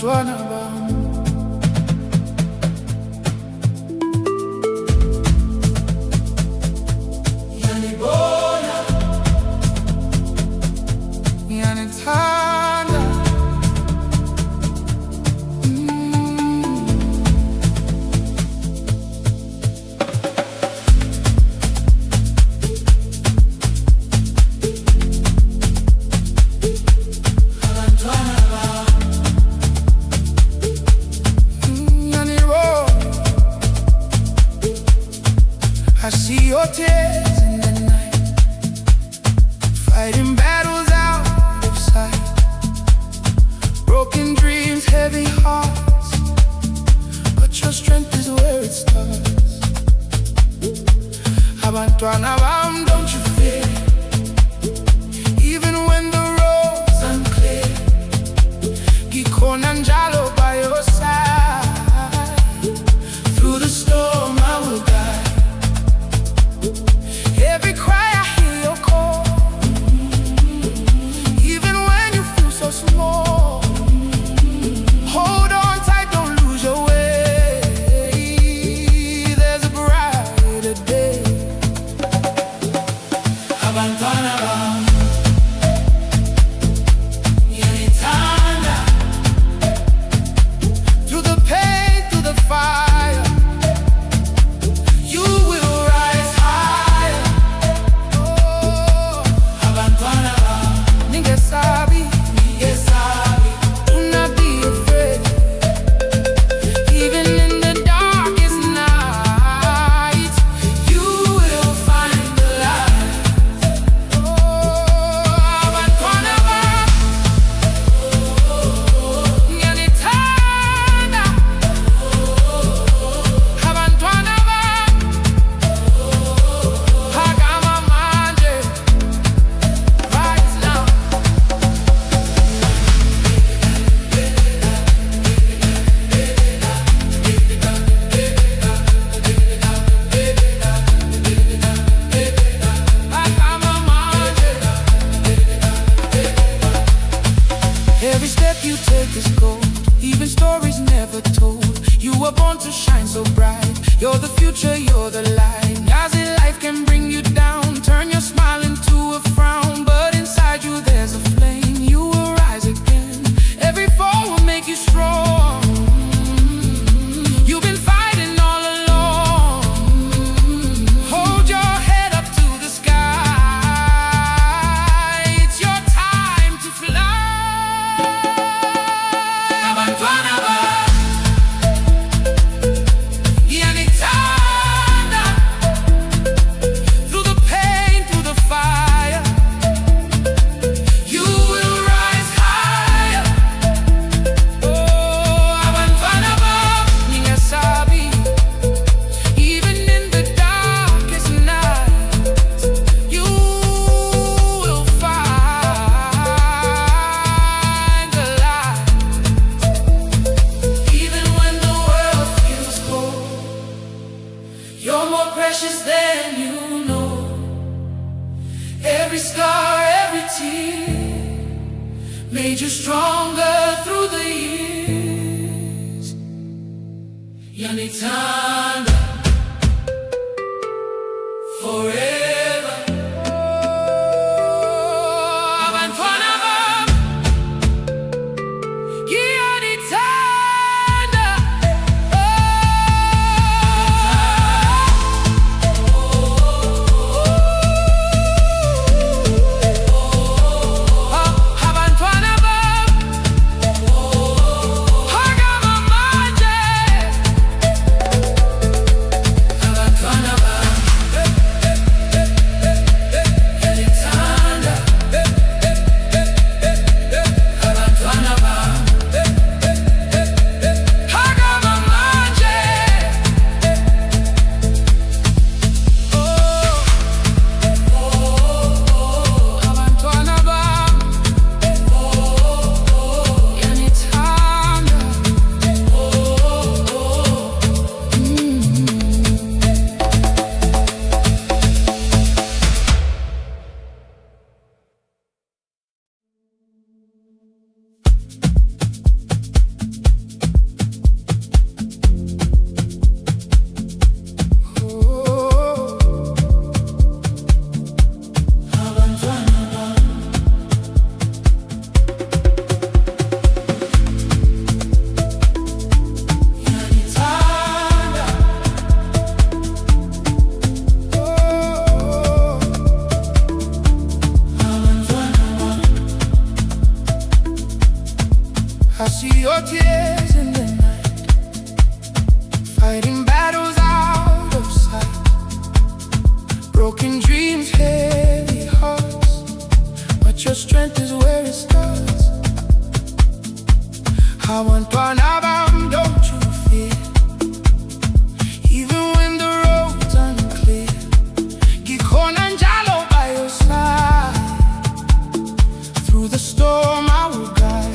abantwana bam. Yanibona, yanithanda. I see your tears in the night, fighting battles out of sight, broken dreams, heavy hearts, but your strength is where it starts. Abantwana bam, don't you fear, even when the road's unclear. Gikhona njalo by your side, through the storm I will guide. Every cry I hear your call, even when you feel so small. Hold on tight, don't lose your way. There's a brighter day. Abantwana bam, yanithanda. Through the pain, through the fire, you will rise higher. Ningesabi, do not be afraid. Even in the darkest night, you will find the light. Abantwana bam, yanithanda. Abantwana bam, phakama manje, right now. Every step you take is gold, even stories never told. You were born to shine so bright. You're the future, you're the light. As life can bring you down, turn your smile into a frown, but inside you there's a flame. You will rise again. Every fall will make you strong. You've been fighting all along. Hold your head up to the sky. It's your time to fly. Abantwana bam, yanithanda. Through the pain, through the fire, you will rise higher. Abantwana bam, ningesabi, even in the darkest night, you will find the light. Even when the world feels cold, you're more precious than you know. Every scar, every tear made you stronger through the years. Yanithanda forever. Abantwana bam, yanithanda. Abantwana bam, phakama manje. your tears in the night, fighting battles out of sight, broken dreams, heavy hearts, but your strength is where it starts. Hawanpanabam, don't you fear, even when the road's unclear. Gikonanjalo by your side, through the storm I will guide.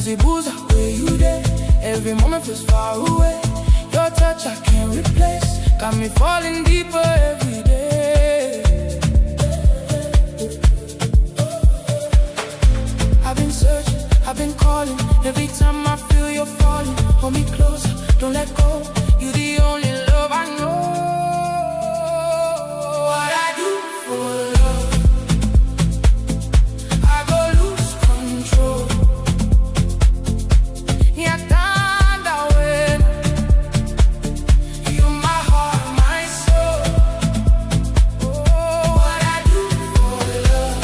Nazibuza, where you there? Every moment feels far away. Your touch I can't replace. Got me falling deeper every day. I've been searching, I've been calling. Every time I feel you're falling, hold me closer, don't let go. You're the only love I know. What I do for love, I go lose control. Yatanda when you're my heart, my soul. Oh, what I do for love,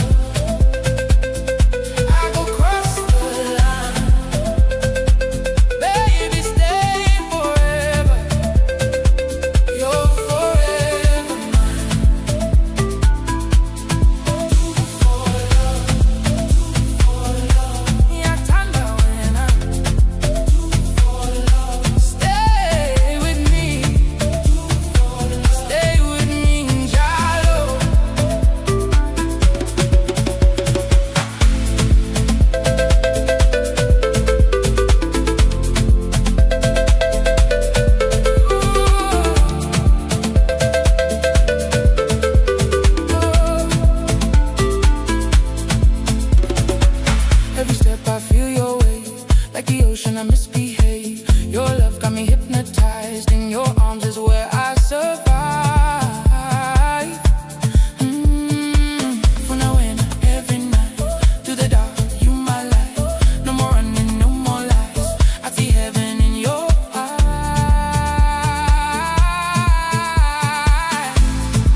I go cross the line. Baby, stay forever. You're forever mine. Do for love, Yatanda when I do for love. Stay with me, stay with me, Jalo. Every step I feel your way, like the ocean I misbehave. Your love got me hypnotized, in your arms is where I survive. For now and every night, through the dark, you my light. No more running, no more lies. I see heaven in your eyes.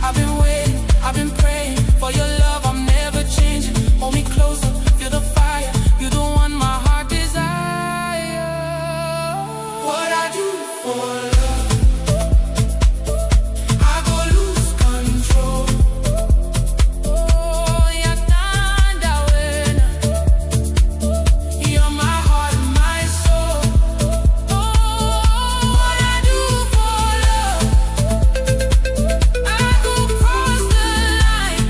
I've been waiting, I've been praying for your love, I'm never changing. Hold me closer, feel the fire. You're the one my heart desire. What I do for love, I go lose control. Oh, Yatanda when you're my heart, my soul. Oh, what I do for love, I go cross the line.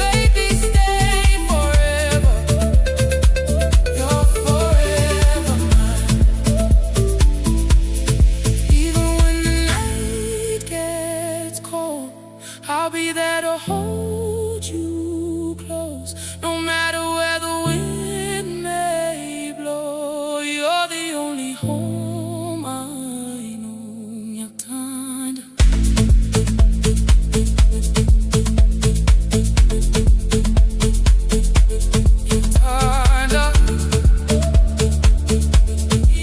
Baby, stay forever. You're forever mine. Even when the night gets cold, I'll be there to hold you close. No matter where the wind may blow, you're the only home I know. Yatanda. Yatanda.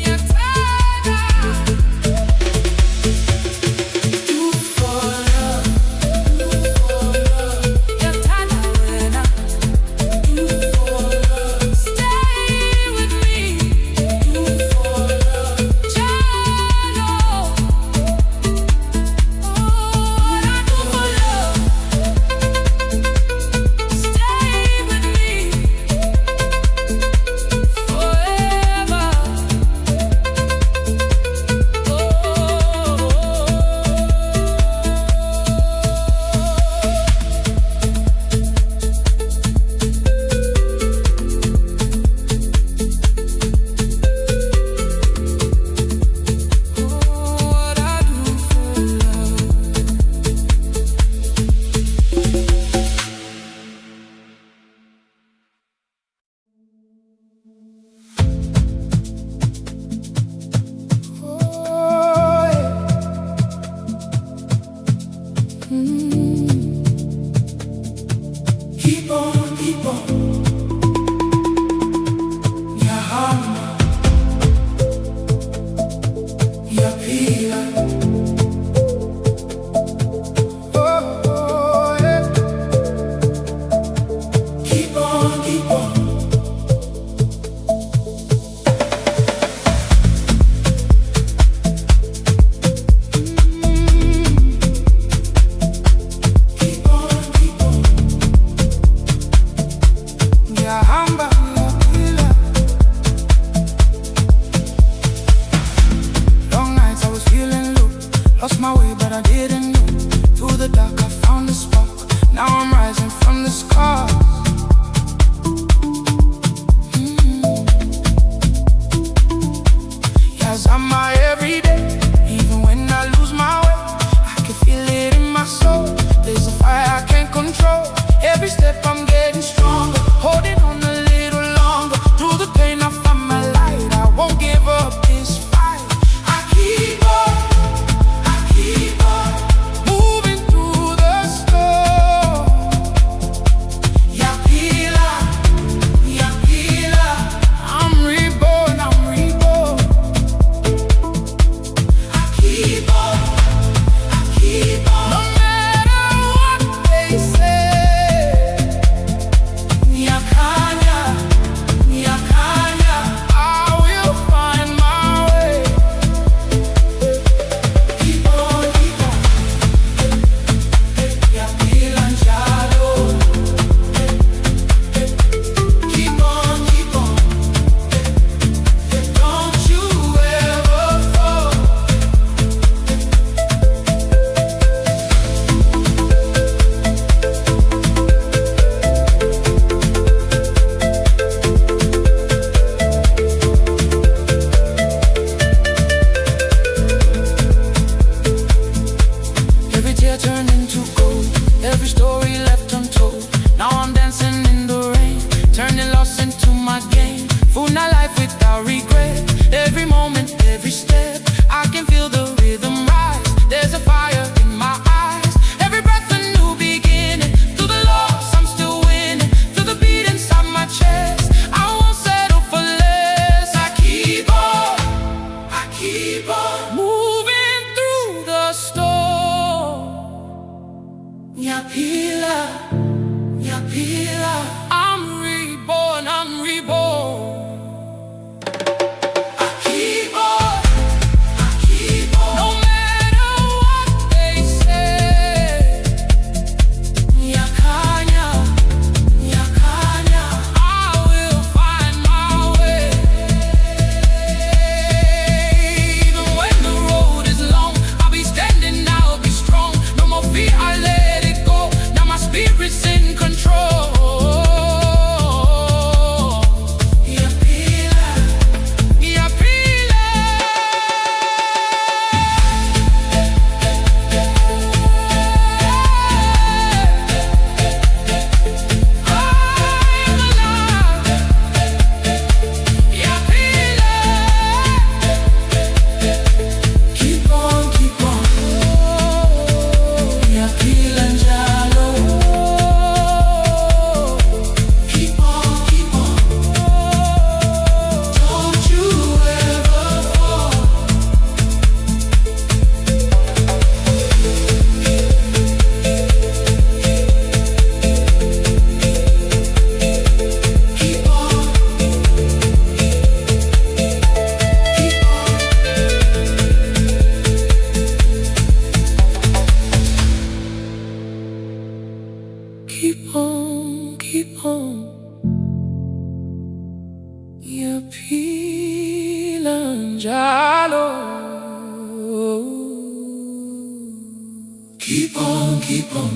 Yatanda. Do for love, Yatanda when I do for love. Stay with me, do for love, Jalo. Oh, what I do for love, stay with me forever. What I do for love. Oh, yeah. Keep on, keep on. Yahama, Yapila. Oh, yeah. Keep on, keep on. Keep on, keep on. There's a fire I can't control. Every step I'm getting stronger, holding on a little longer. Through the pain I find my light. I won't give up this fight. I keep on moving through the storm. Yapila, I'm reborn, I'm reborn. I keep on, no matter what they say. Nyakanya, I will find my way. Keep on, yapila njalo. Keep on, don't you ever fall. Every tear turned into gold, every story left untold. Now I'm dancing in the rain, turning loss into my game. Fool not life without regret. Every moment, every step, I can feel the rhythm rise. There's a fire in my eyes. Every breath a new beginning. Through the loss, I'm still winning. Feel the beat inside my chest. I won't settle for less. I keep on moving through the storm. Yapila, I'm reborn, I keep on, no matter what they say. Nyakanya, I will find my way. Even when the road is long, I'll be standing, I'll be strong. No more fear, I let it go. Now my spirit's in control. Keep on, yapila njalo. Keep on. Keep on.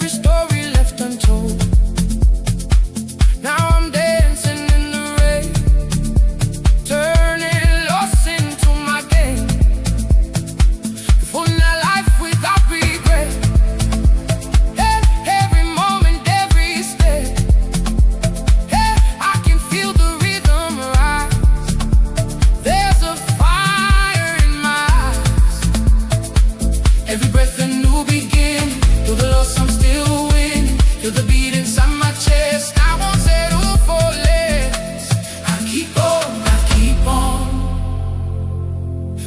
every story left untold. Now I'm dancing in the rain, turning loss into my game. Full of life without regret. Hey, every moment, every step. Hey, I can feel the rhythm rise. There's a fire in my eyes. Every breath a new beginning. Through the loss I'm still winning. Feel the beat inside my chest. I won't settle for less. I keep on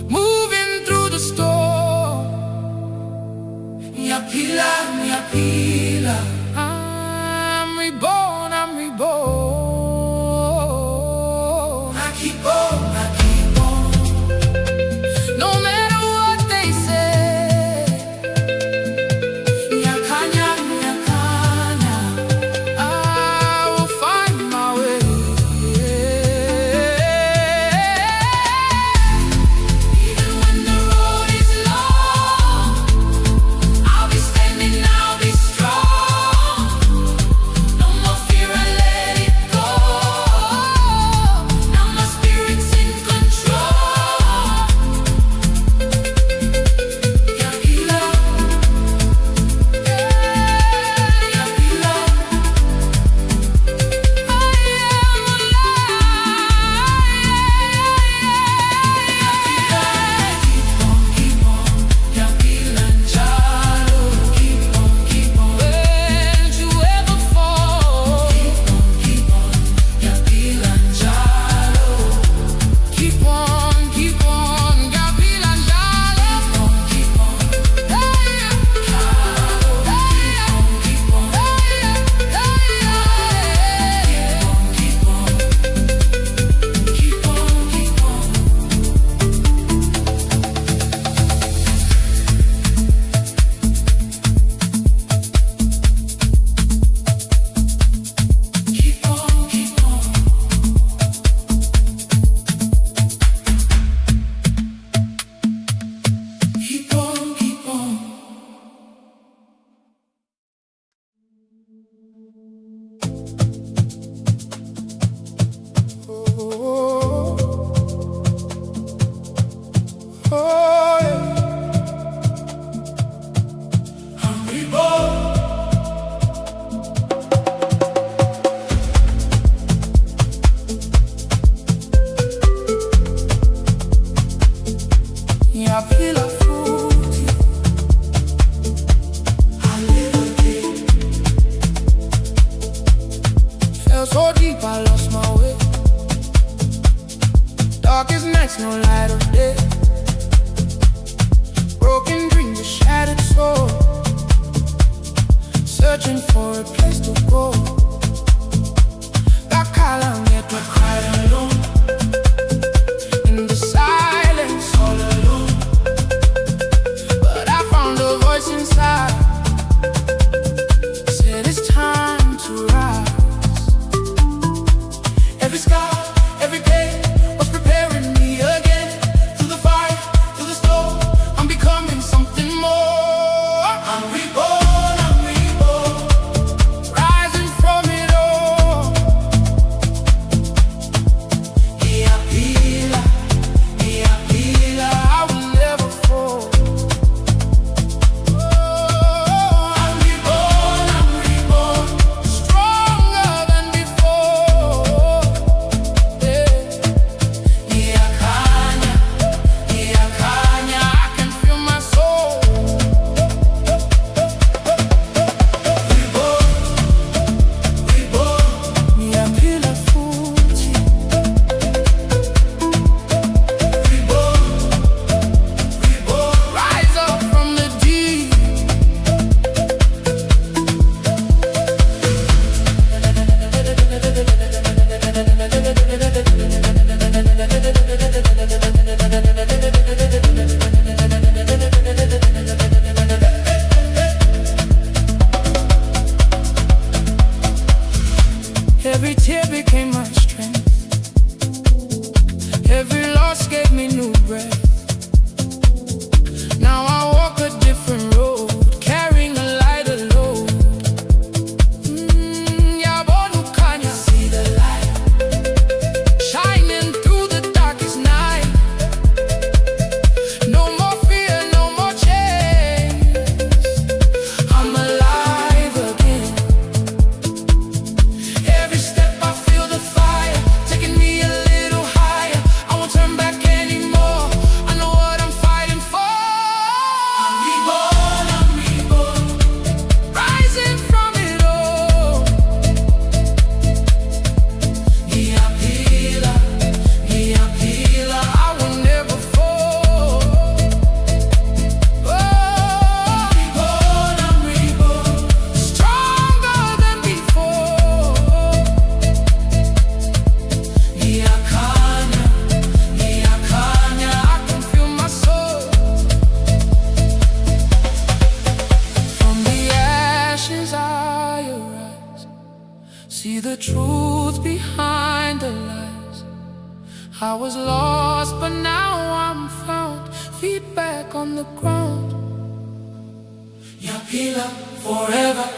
moving through the storm. Mi pila. I'm reborn, I'm reborn. I keep on. No matter what they say. Nyakanya. I will find my way. Even when the road is long, I'll be standing, I'll be strong. No more fear, I let it go. Now my spirit's in control. Yakila, yakila. I am alive. Keep on, yakila njalo. Keep on, when you ever fall. Keep on, yakila njalo. Keep on, yakila njalo. Keep on, oh, yeah. I'm reborn. Yeah, I feel like fruity. I live again. Fell so deep, I lost my way. Darkest nights, no light of day. Broken dreams, a shattered soul. Searching for a place to go. Bakalang yet I cried alone. In the silence, all alone. But I found a voice inside. Said it's time to rise. Every scar, every pain was preparing me again. Through the fire, through the storm, I'm becoming something more. I'm reborn, rising from See the truth behind the lies. I was lost, but now I'm found. Feet back on the ground. Yapila forever.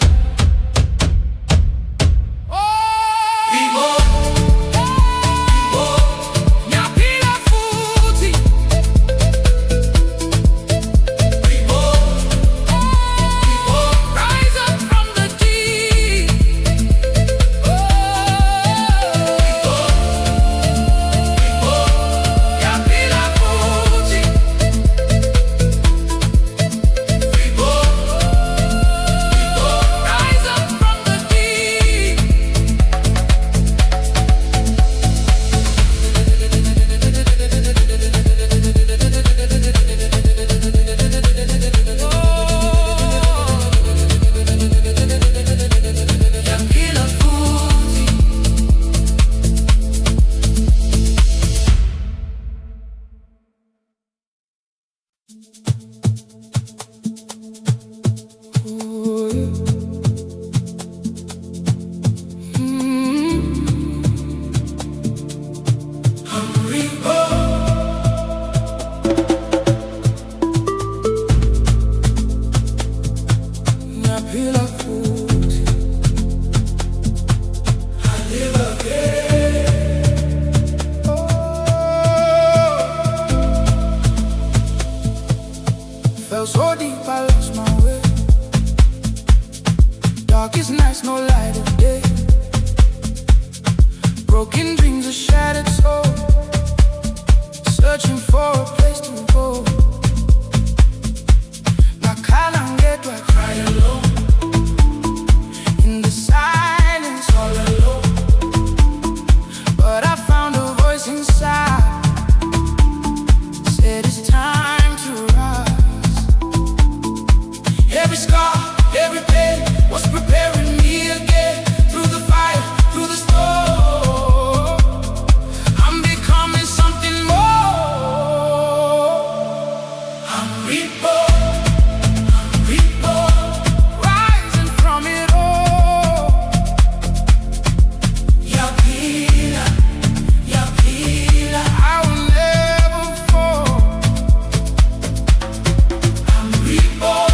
Fell so deep, I lost my way. Darkest nights, no light of day. Broken dreams, a shattered soul. Searching for a place to go. Nakalangetwa, I cry alone. In the silence, all alone. But I found a voice inside. Said it's time to rise. Every scar, every pain was preparing me again. Through the fire, through the storm, I'm becoming something more. I'm reborn, rising from it all. Yapila, Yapila, I will never fall. I'm reborn.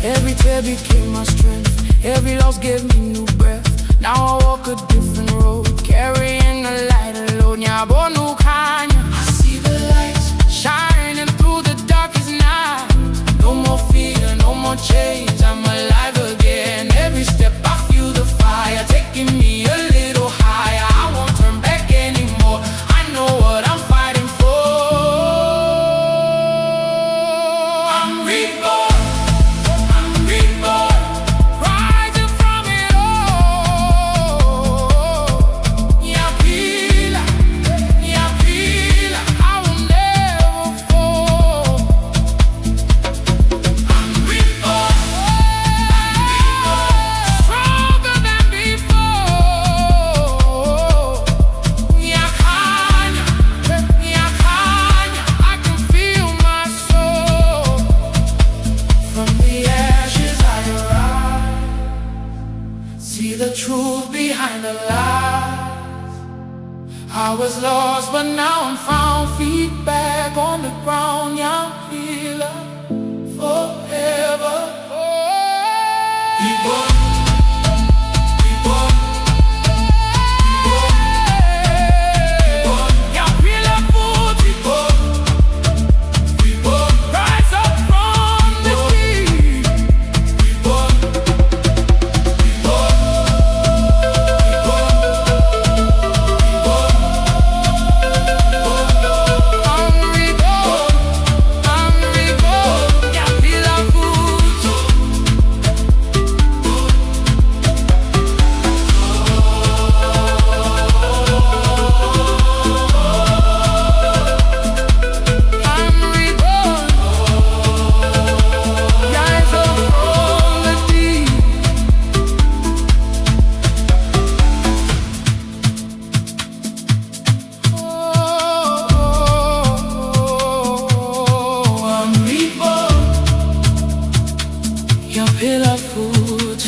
Every tear became my strength. Every loss gave me new breath. Now I walk a different road, carrying a light alone. Nyabonukanya, I see the lights shining through the darkest night. No more fear, no more chains. I'm alive again. Every step I feel the fire taking me a little higher. I won't turn back anymore. I know what I'm fighting for. I'm reborn. See the truth behind the lies. I was lost, but now I'm found. Feet back on the ground. Yapila forever. your pillar food.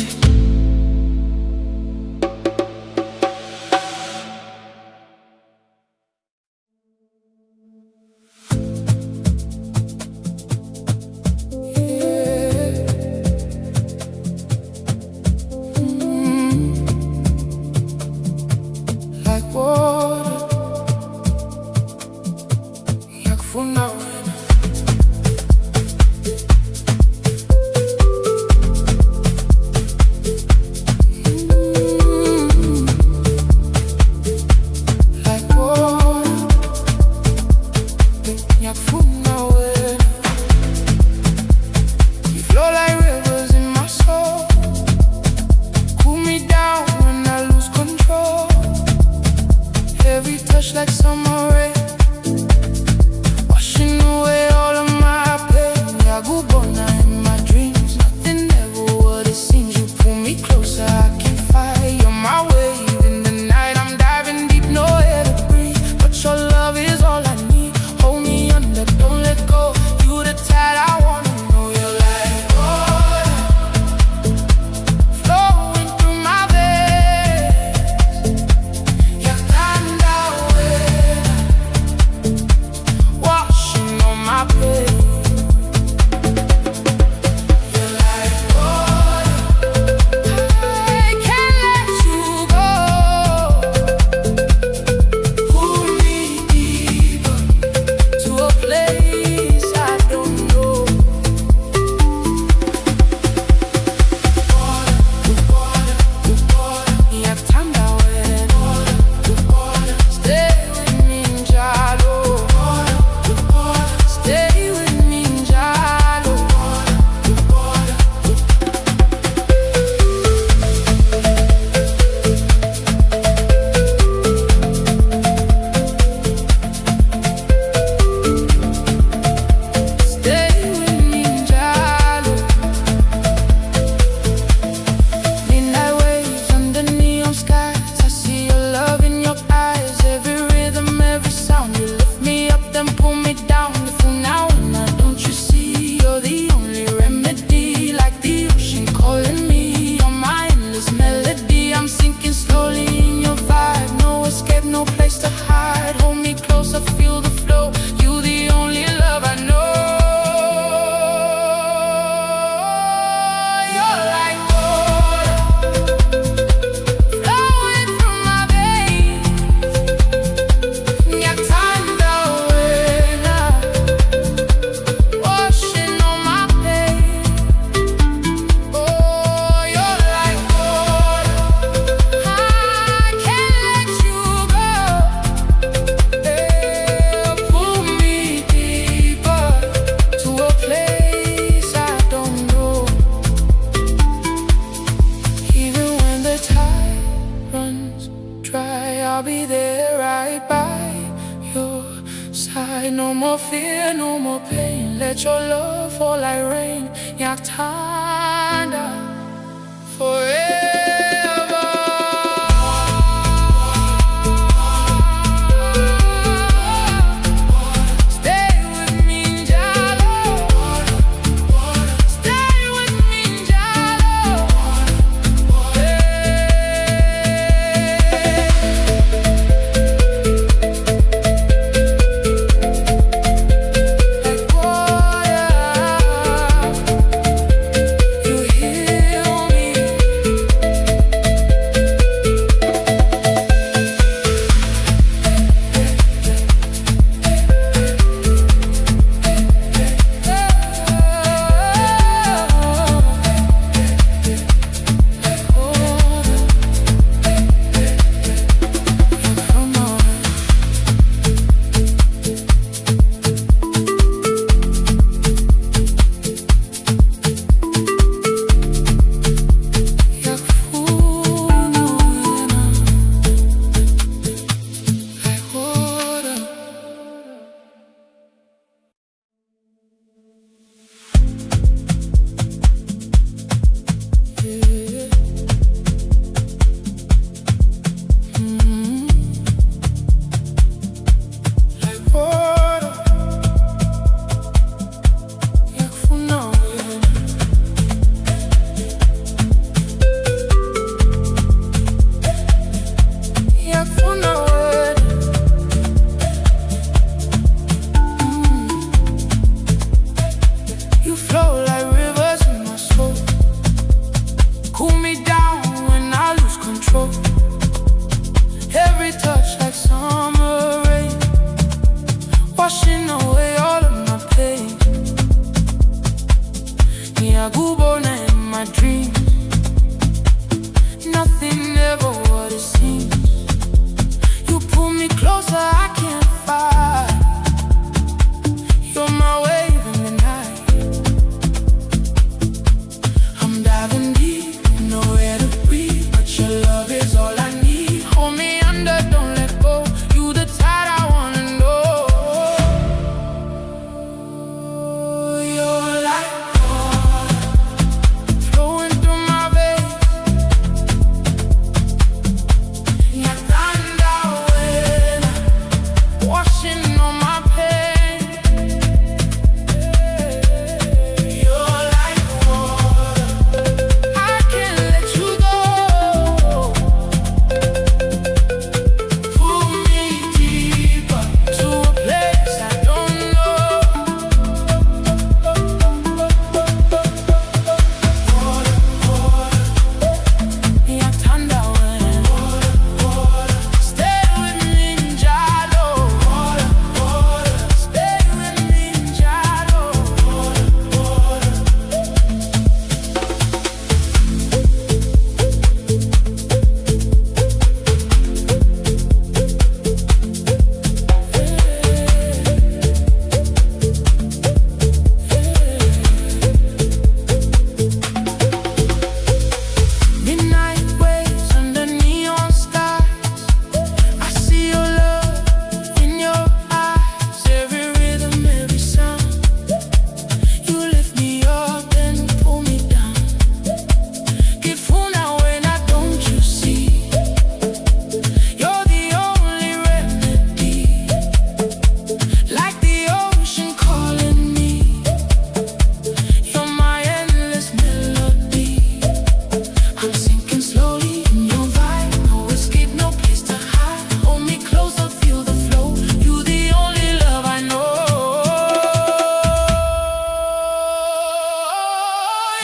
Like water, jak funał. Like summer rain, washing away all of my pain. Yagubona in my dreams, nothing ever what it seems. You pull me closer, I can fight. You're my wave in the night, I'm diving deep, no air to breathe. But your love is all I need. Hold me under, don't let go. You the tide I wanna know. You're like water, flowing through my veins. You're washing on my pain. You're like water, I can't let you go. Pull me deeper to a place I don't know. Yakuthanda wena, stay with me njalo. Stay with me njalo. Stay with me njalo. Midnight waves under neon skies. I see your love in your eyes. Every rhythm, every sound. You lift me up, then pull me down. If now and now, don't you see? You're the only remedy. Like the ocean calling me. You're my endless melody. I'm sinking slowly in your vibe. No escape, no place to hide. Hold me close, I feel the flow. You the only love I know. You're like water, flowing through my veins. Yakuthanda wena, washing on my pain. Oh, you're like water, I can't let you go. Pull me deeper to a place I don't know. Even when the tide runs dry, I'll be there right by your side. No more fear, no more pain. Let your love fall like rain. Yakuthanda forever. Stay with me njalo. Stay with me njalo. Like water,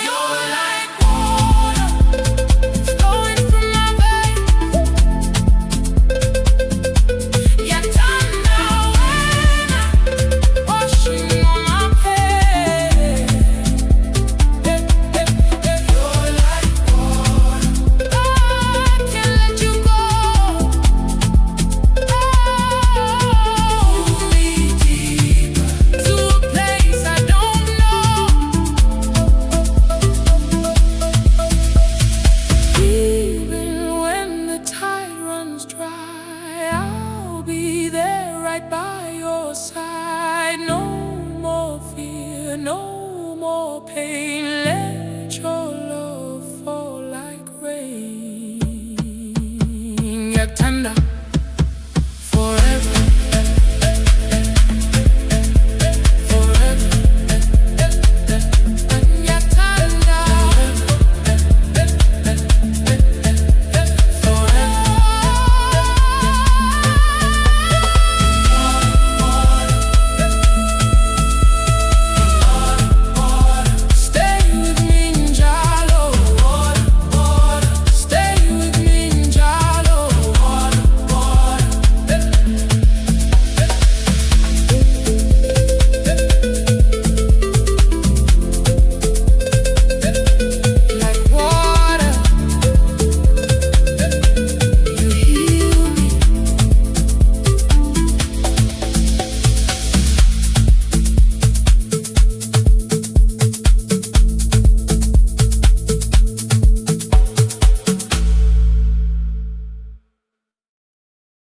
Your light